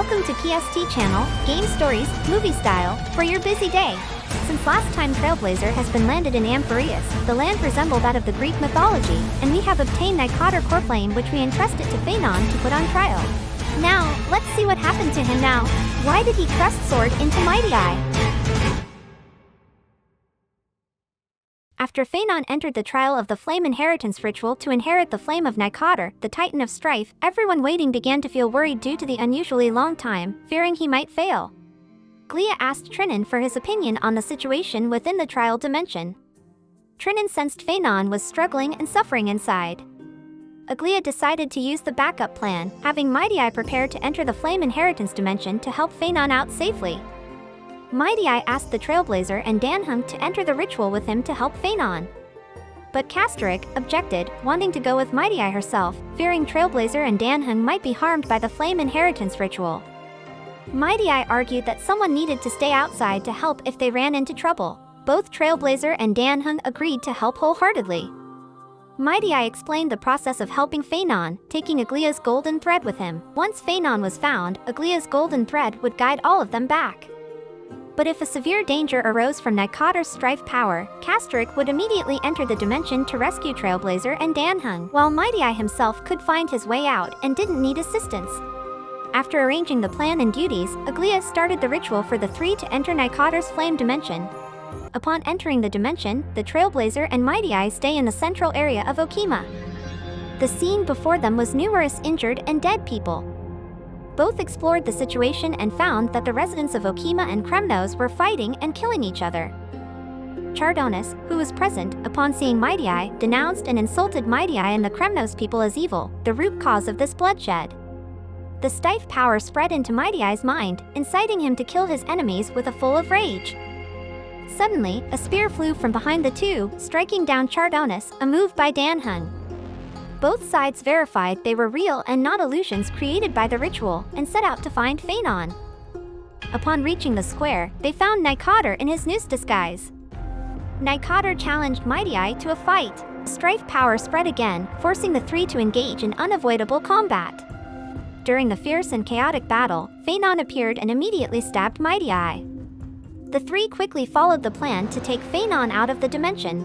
Welcome to PST channel, game stories, movie style, for your busy day. Since last time Trailblazer has been landed in Amphoreus, the land resembled that of the Greek mythology, and we have obtained Nicotter Coreflame which we entrusted to Phainon to put on trial. Now, let's see what happened to him now. Why did he thrust sword into Mydei? After Phainon entered the trial of the Flame Inheritance ritual to inherit the Flame of Nicotter, the Titan of Strife, everyone waiting began to feel worried due to the unusually long time, fearing he might fail. Glia asked Trinon for his opinion on the situation within the trial dimension. Trinon sensed Phainon was struggling and suffering inside. Glia decided to use the backup plan, having Mydei prepare to enter the Flame Inheritance dimension to help Phainon out safely. Mydei asked the Trailblazer and Danhung to enter the ritual with him to help Phainon. But Castrick objected, wanting to go with Mydei herself, fearing Trailblazer and Danhung might be harmed by the Flame Inheritance ritual. Mydei argued that someone needed to stay outside to help if they ran into trouble. Both Trailblazer and Danhung agreed to help wholeheartedly. Mydei explained the process of helping Phainon, taking Aglia's golden thread with him. Once Phainon was found, Aglia's golden thread would guide all of them back. But if a severe danger arose from Nicotter's Strife power, Castrick would immediately enter the dimension to rescue Trailblazer and Danhung, while Mydei himself could find his way out and didn't need assistance. After arranging the plan and duties, Aglia started the ritual for the three to enter Nicotter's flame dimension. Upon entering the dimension, the Trailblazer and Mydei stay in the central area of Okima. The scene before them was numerous injured and dead people. Both explored the situation and found that the residents of Okima and Kremnos were fighting and killing each other. Chardonis, who was present, upon seeing Mydei, denounced and insulted Mydei and the Kremnos people as evil, the root cause of this bloodshed. The Strife power spread into Mydei's mind, inciting him to kill his enemies with a full of rage. Suddenly, a spear flew from behind the two, striking down Chardonis, a move by Danhung. Both sides verified they were real and not illusions created by the ritual, and set out to find Phainon. Upon reaching the square, they found Nicotter in his noose disguise. Nicotter challenged Mydei to a fight. Strife power spread again, forcing the three to engage in unavoidable combat. During the fierce and chaotic battle, Phainon appeared and immediately stabbed Mydei. The three quickly followed the plan to take Phainon out of the dimension.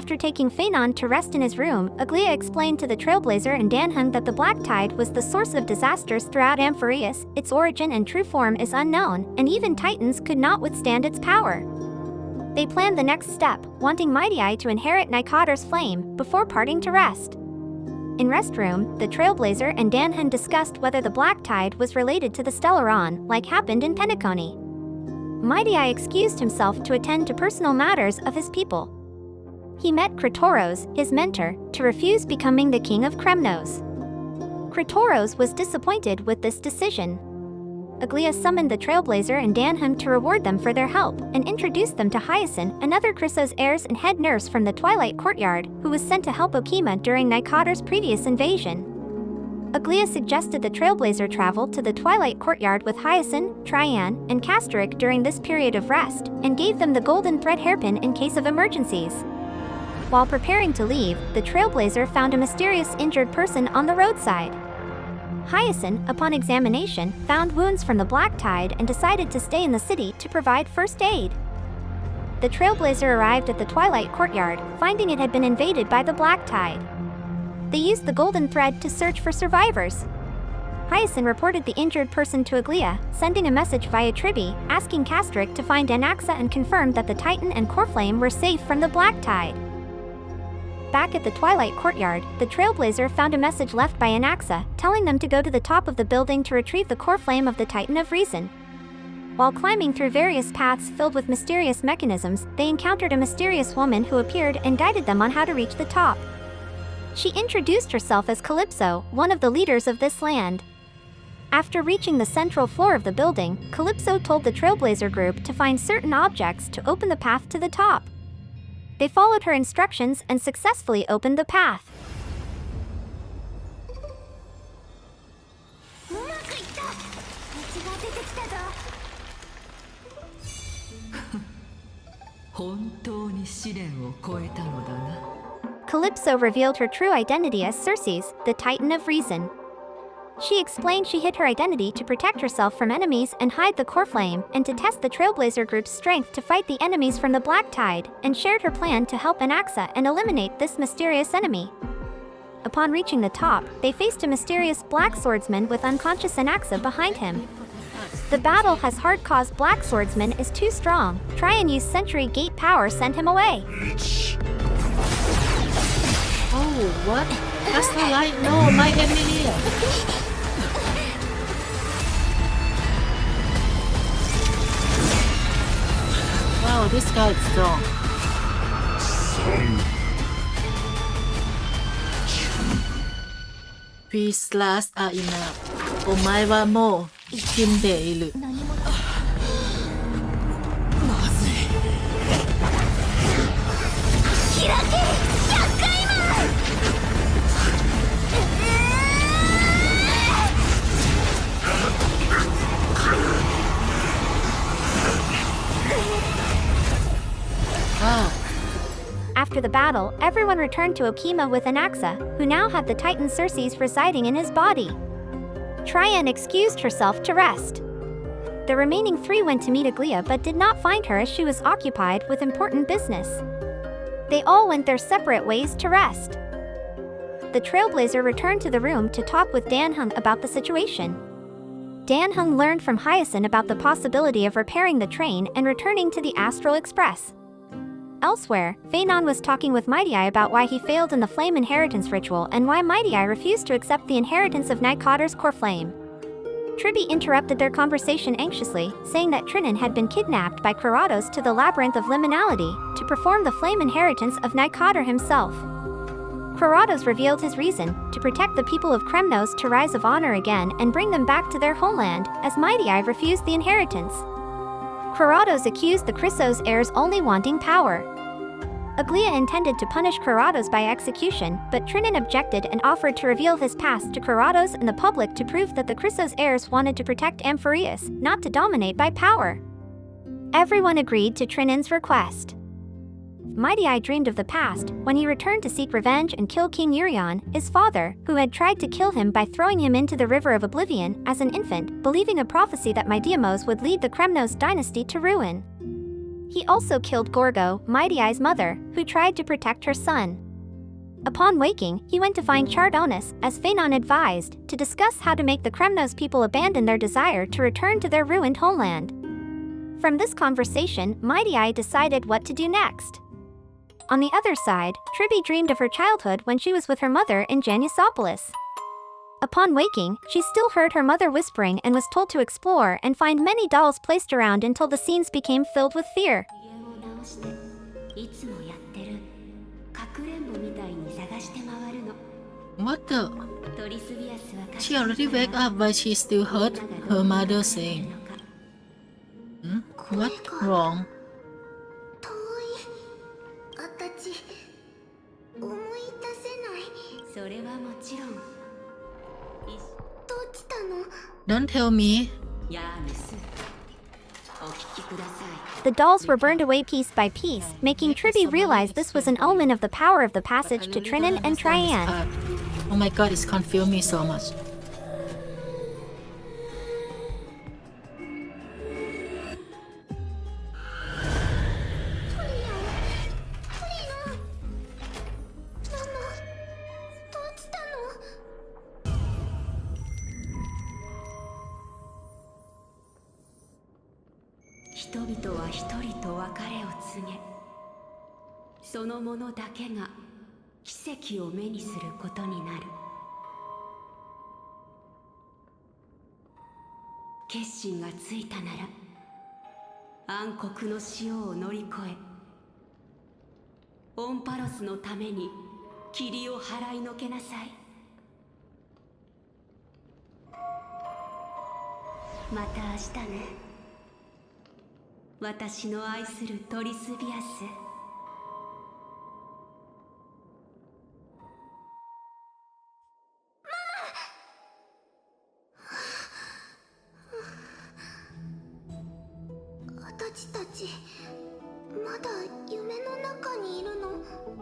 After taking Phainon to rest in his room, Aglia explained to the Trailblazer and Danhung that the Black Tide was the source of disasters throughout Amphoreus. Its origin and true form is unknown, and even Titans could not withstand its power. They planned the next step, wanting Mydei to inherit Nicotter's flame, before parting to rest. In Rest Room, the Trailblazer and Danhung discussed whether the Black Tide was related to the Stellaron, like happened in Penacony. Mydei excused himself to attend to personal matters of his people. He met Chrysos, his mentor, to refuse becoming the king of Kremnos. Chrysos was disappointed with this decision. Aglia summoned the Trailblazer and Danhung to reward them for their help, and introduced them to Hyacinth, another Chrysos Heirs and head nurse from the Twilight Courtyard, who was sent to help Okima during Nicotter's previous invasion. Aglia suggested the Trailblazer travel to the Twilight Courtyard with Hyacinth, Trian, and Castrick during this period of rest, and gave them the golden thread hairpin in case of emergencies. While preparing to leave, the Trailblazer found a mysterious injured person on the roadside. Hyacinth, upon examination, found wounds from the Black Tide and decided to stay in the city to provide first aid. The Trailblazer arrived at the Twilight Courtyard, finding it had been invaded by the Black Tide. They used the golden thread to search for survivors. Hyacinth reported the injured person to Aglia, sending a message via Tribbie, asking Castrick to find Anaxa and confirm that the Titan and Coreflame were safe from the Black Tide. Back at the Twilight Courtyard, the Trailblazer found a message left by Anaxa, telling them to go to the top of the building to retrieve the Coreflame of the Titan of Reason. While climbing through various paths filled with mysterious mechanisms, they encountered a mysterious woman who appeared and guided them on how to reach the top. She introduced herself as Calypso, one of the leaders of this land. After reaching the central floor of the building, Calypso told the Trailblazer group to find certain objects to open the path to the top. They followed her instructions and successfully opened the path. Calypso revealed her true identity as Cerces, the Titan of Reason. She explained she hid her identity to protect herself from enemies and hide the Coreflame, and to test the Trailblazer group's strength to fight the enemies from the Black Tide, and shared her plan to help Anaxa and eliminate this mysterious enemy. Upon reaching the top, they faced a mysterious black swordsman with unconscious Anaxa behind him. The battle has hard cause black swordsman is too strong. Try and use Century Gate power send him away. Oh, what? That's the light. No, my enemy. Wow, this guy is strong. Peace last are enough. お前はもう死んでいる。After the battle, everyone returned to Okima with Anaxa, who now had the Titan Cerces residing in his body. Trian excused herself to rest. The remaining three went to meet Aglia but did not find her as she was occupied with important business. They all went their separate ways to rest. The Trailblazer returned to the room to talk with Danhung about the situation. Danhung learned from Hyacinth about the possibility of repairing the train and returning to the Astral Express. Elsewhere, Phainon was talking with Mydei about why he failed in the Flame Inheritance ritual and why Mydei refused to accept the inheritance of Nycoder's Coreflame. Tribbie interrupted their conversation anxiously, saying that Trinon had been kidnapped by Crysos to the Labyrinth of Liminality to perform the Flame Inheritance of Nycoder himself. Crysos revealed his reason, to protect the people of Kremnos to rise of honor again and bring them back to their homeland, as Mydei refused the inheritance. Crysos accused the Chrysos Heirs only wanting power. Aglia intended to punish Crysos by execution, but Trinon objected and offered to reveal his past to Crysos and the public to prove that the Chrysos Heirs wanted to protect Amphoreus, not to dominate by power. Everyone agreed to Trinon's request. Mydei dreamed of the past, when he returned to seek revenge and kill King Urion, his father, who had tried to kill him by throwing him into the River of Oblivion as an infant, believing a prophecy that Mydeamos would lead the Kremnos dynasty to ruin. He also killed Gorgo, Mydei's mother, who tried to protect her son. Upon waking, he went to find Chardonus, as Phainon advised, to discuss how to make the Kremnos people abandon their desire to return to their ruined homeland. From this conversation, Mydei decided what to do next. On the other side, Tribbie dreamed of her childhood when she was with her mother in Janusopolis. Upon waking, she still heard her mother whispering and was told to explore and find many dolls placed around until the scenes became filled with fear. What the? She already woke up but she still heard her mother saying. What wrong? Don't tell me. The dolls were burned away piece by piece, making Tribbie realize this was an omen of the power of the passage to Trinon and Trian. Oh my god, it's confused me so much.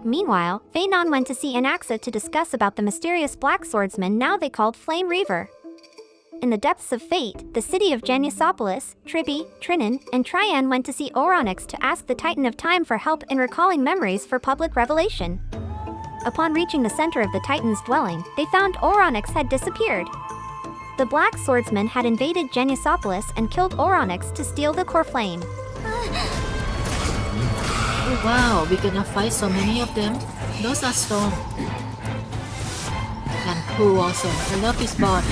Meanwhile, Phainon went to see Anaxa to discuss about the mysterious black swordsman now they called Flame-Reaver. In the depths of fate, the city of Genusopolis, Tribbie, Trinon, and Trian went to see Oronix to ask the Titan of Time for help in recalling memories for public revelation. Upon reaching the center of the Titan's dwelling, they found Oronix had disappeared. The black swordsman had invaded Genusopolis and killed Oronix to steal the Coreflame. Oh wow, we're gonna fight so many of them. Those are strong. And cool also. I love this bot.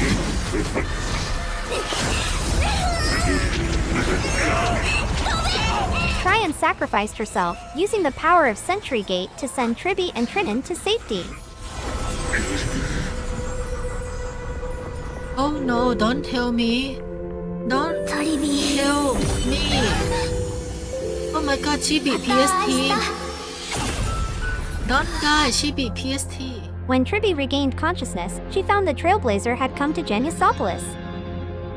Trian sacrificed herself, using the power of Sentry Gate to send Tribbie and Trinon to safety. Oh no, don't tell me. Don't tell me. Oh my god, she beat PST. Don't die, she beat PST. When Tribbie regained consciousness, she found the Trailblazer had come to Genusopolis.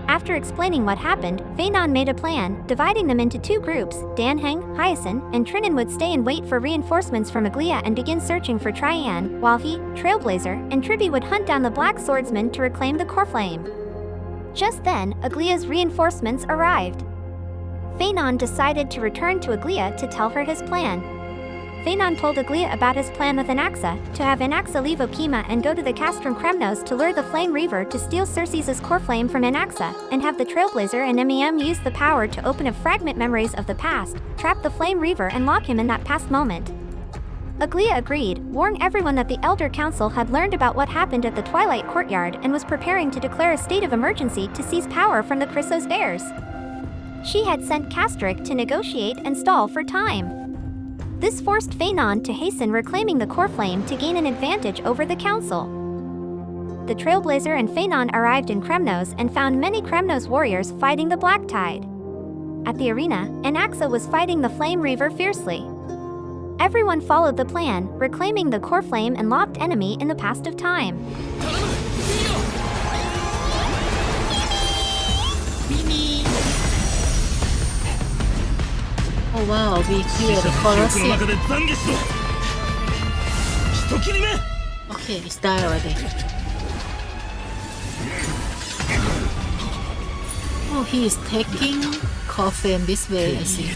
After explaining what happened, Phainon made a plan, dividing them into two groups. Danheng, Hyacinth, and Trinon would stay and wait for reinforcements from Aglia and begin searching for Trian, while he, Trailblazer, and Tribbie would hunt down the black swordsman to reclaim the Coreflame. Just then, Aglia's reinforcements arrived. Phainon decided to return to Aglia to tell her his plan. Phainon told Aglia about his plan with Anaxa, to have Anaxa leave Okima and go to the Castrum Kremnos to lure the Flame-Reaver to steal Cerces' Coreflame from Anaxa, and have the Trailblazer and MEM use the power to open a fragment memories of the past, trap the Flame-Reaver and lock him in that past moment. Aglia agreed, warning everyone that the Elder Council had learned about what happened at the Twilight Courtyard and was preparing to declare a state of emergency to seize power from the Chrysos Heirs. She had sent Castric to negotiate and stall for time. This forced Phainon to hasten reclaiming the Coreflame to gain an advantage over the Council. The Trailblazer and Phainon arrived in Kremnos and found many Kremnos warriors fighting the Black Tide. At the arena, Anaxa was fighting the Flame-Reaver fiercely. Everyone followed the plan, reclaiming the Coreflame and locked enemy in the past of time. Oh wow, we clear the Colosseum. Okay, it's died already. Oh, he is taking Coreflame this way, I see.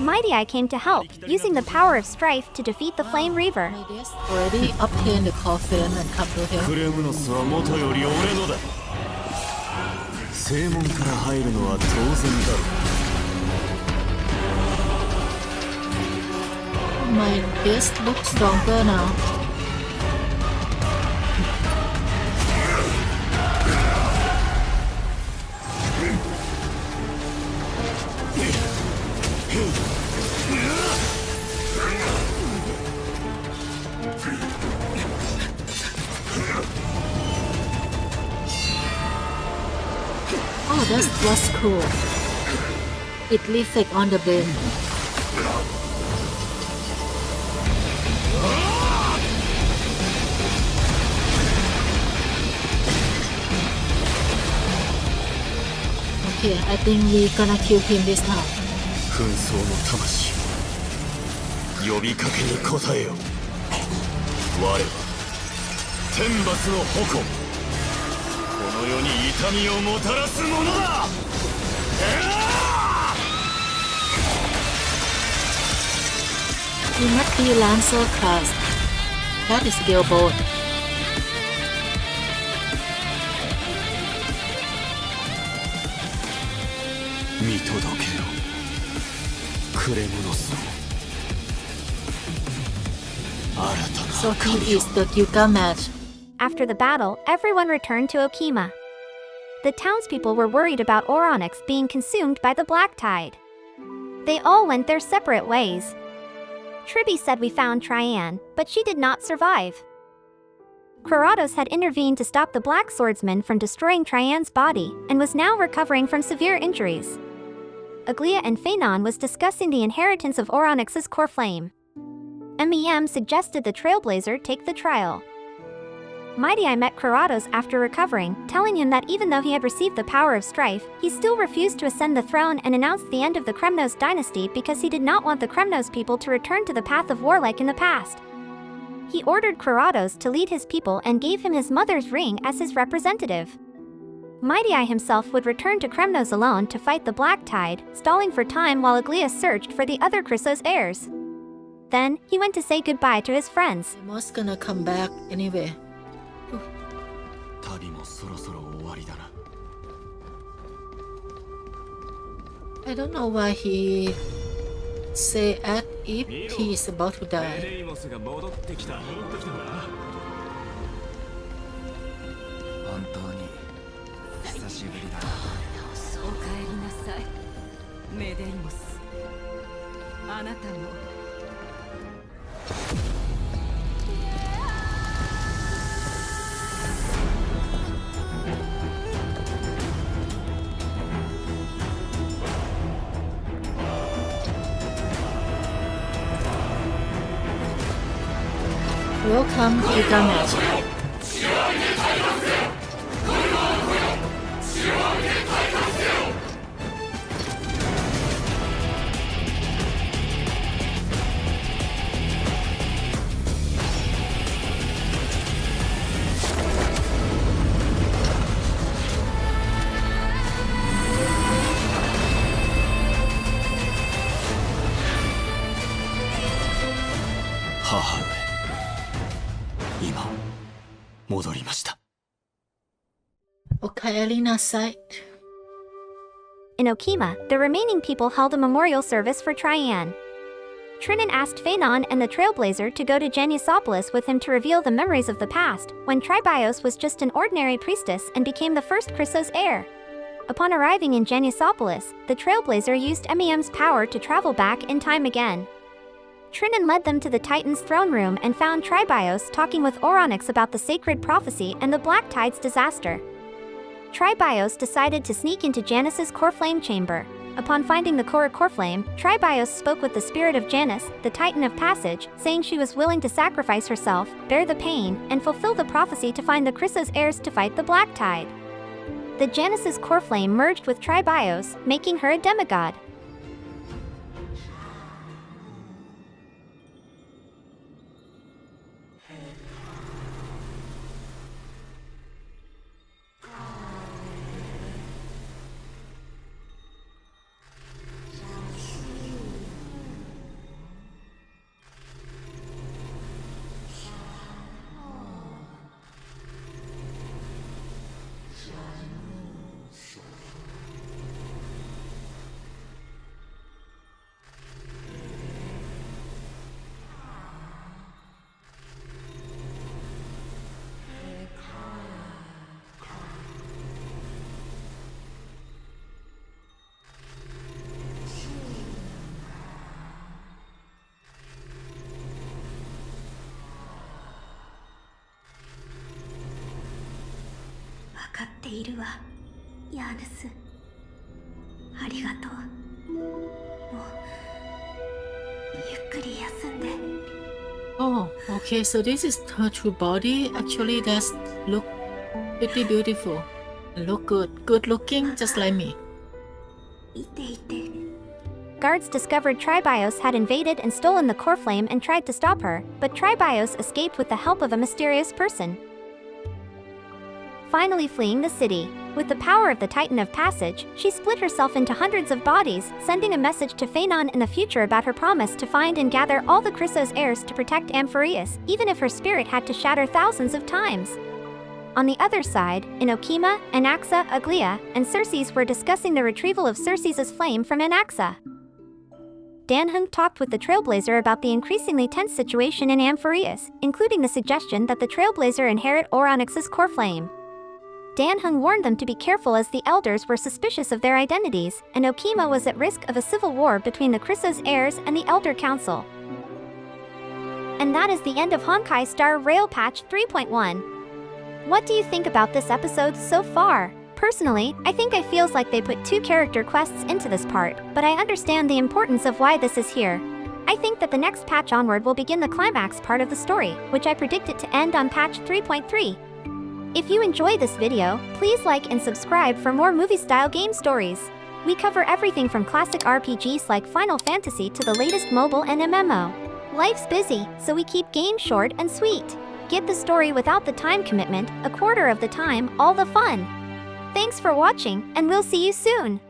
Mydei came to help, using the power of strife to defeat the Flame-Reaver. Already obtained the Coreflame and come to him. クレムノスは元より俺のだ。正門から入るのは当然だろう。 My base looks stronger now. Oh, that was cool. It reflects on the blade. Okay, I think we're gonna kill him this time. 紛争の魂、呼びかけに応えよ。我は天罰の矛。この世に痛みをもたらすものだ。He must be Lancer class. That is skill bold. 見届けよ。クレムノスを。新たな。 So he is the Gilgamesh. After the battle, everyone returned to Okima. The townspeople were worried about Oronix being consumed by the Black Tide. They all went their separate ways. Tribbie said we found Trian, but she did not survive. Chrysos had intervened to stop the Black Swordsman from destroying Trian's body, and was now recovering from severe injuries. Aglia and Phainon was discussing the inheritance of Oronix's Coreflame. MEM suggested the Trailblazer take the trial. Mydei met Chrysos after recovering, telling him that even though he had received the power of strife, he still refused to ascend the throne and announced the end of the Kremnos dynasty because he did not want the Kremnos people to return to the path of war like in the past. He ordered Chrysos to lead his people and gave him his mother's ring as his representative. Mydei himself would return to Kremnos alone to fight the Black Tide, stalling for time while Aglia searched for the other Chrysos Heirs. Then, he went to say goodbye to his friends. Most gonna come back anyway. 旅もそろそろ終わりだな。 I don't know why he say as if he is about to die. レイモスが戻ってきた。本当に久しぶりだ。おかえりなさい、メデイモス。あなたも。Welcome to damage. Site. In Okima, the remaining people held a memorial service for Trian. Trinan asked Phainon and the Trailblazer to go to Genusopolis with him to reveal the memories of the past, when Tribios was just an ordinary priestess and became the first Chrysos Heir. Upon arriving in Genusopolis, the Trailblazer used MEM's power to travel back in time again. Trinan led them to the Titan's throne room and found Tribios talking with Oronix about the sacred prophecy and the Black Tide's disaster. Tribios decided to sneak into Janus's Coreflame chamber. Upon finding the core Coreflame, Tribios spoke with the spirit of Janus, the Titan of Passage, saying she was willing to sacrifice herself, bear the pain, and fulfill the prophecy to find the Chrysos Heirs to fight the Black Tide. The Janus's Coreflame merged with Tribios, making her a demigod. Oh, okay, so this is her true body. Actually, that's look pretty beautiful. Look good looking, just like me. Guards discovered Tribios had invaded and stolen the Coreflame and tried to stop her, but Tribios escaped with the help of a mysterious person. Finally fleeing the city, with the power of the Titan of Passage, she split herself into hundreds of bodies, sending a message to Phainon in the future about her promise to find and gather all the Chrysos Heirs to protect Amphoreus, even if her spirit had to shatter thousands of times. On the other side, in Okima, Anaxa, Aglia, and Cerces were discussing the retrieval of Cerces' flame from Anaxa. Danhung talked with the Trailblazer about the increasingly tense situation in Amphoreus, including the suggestion that the Trailblazer inherit Oronix's Coreflame. Danhung warned them to be careful as the elders were suspicious of their identities, and Okima was at risk of a civil war between the Chrysos Heirs and the Elder Council. And that is the end of Honkai Star Rail Patch 3.1. What do you think about this episode so far? Personally, I think it feels like they put 2 character quests into this part, but I understand the importance of why this is here. I think that the next patch onward will begin the climax part of the story, which I predict it to end on patch 3.3. If you enjoy this video, please like and subscribe for more movie-style game stories. We cover everything from classic RPGs like Final Fantasy to the latest mobile and MMO. Life's busy, so we keep games short and sweet. Get the story without the time commitment, a quarter of the time, all the fun. Thanks for watching, and we'll see you soon!